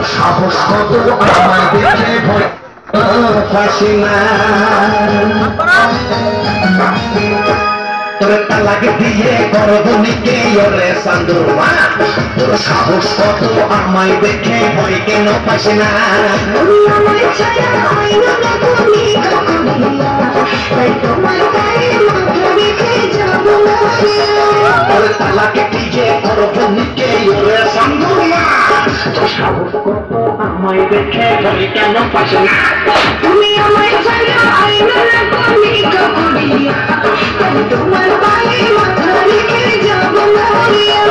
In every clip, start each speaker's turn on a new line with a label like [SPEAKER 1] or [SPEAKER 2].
[SPEAKER 1] সাহস কত আমায় দেখে ভয় ফাঁসি না তোর তালাক দিয়ে গর্ভনীকে ওরে সান্দুরমা তোর সাহস কত আমায় দেখে ভয় কেন ফাঁসি না তোর তালাক দিয়ে গর্ভনীকে ওরে সান্দুরমা তোর সাহস কত আমায় দেখে ভয় কেন ফাঁসি না তুমি আমায় ছাড়া আইনা না তুমি কখনিয়া তোমার পায়ে মাথা রেখে যাব মরিয়া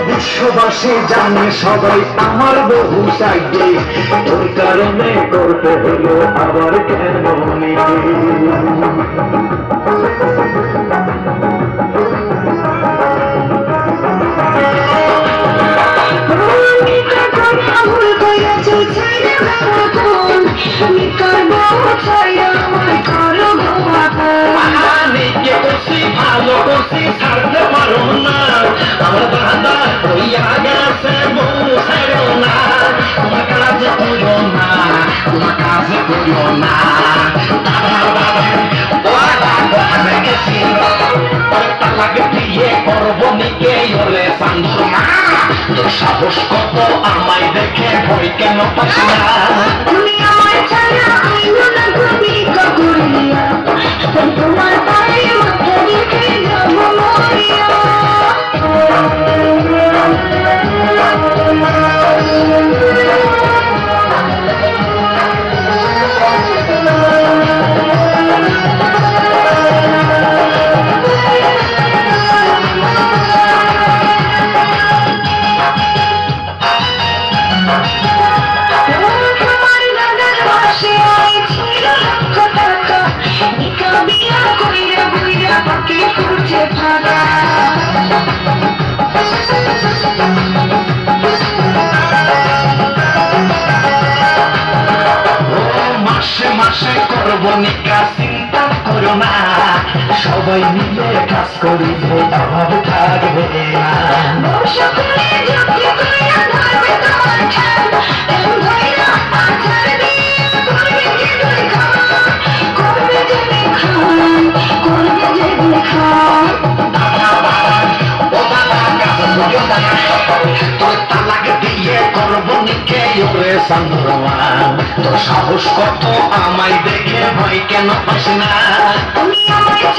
[SPEAKER 1] বিশ্ববাসী জানে সবাই আমার বহু সাইডে তোর কারণে করতে হলো আবার কেন ভালো করছি ছাড়তে পারো না আমার দাদা হইয়া গেছে বউ ছাড়ো না তোমার কাজে করো না তোমার কাজে করো না তালাক দিয়ে গর্ভনীকে ওরে সান্দুরমা তোর সাহস কত আমায় দেখে ভয় কেন পাস না তুমি আমায় ছাড়া আইনো না তুমি কখনিয়া তোমার পায়ে মাথা রেখে যাব মরিয়া মাসে করবো নিকা চিন্তা করো না সবাই মিলে কাজ করিবে অভাব থাকবে না তোর তালাক দিয়ে গর্ভনীকে ওরে সান্দুরমা তোর সাহস কত আমায় দেখে ভয় কেন পাস না তুমি আমায়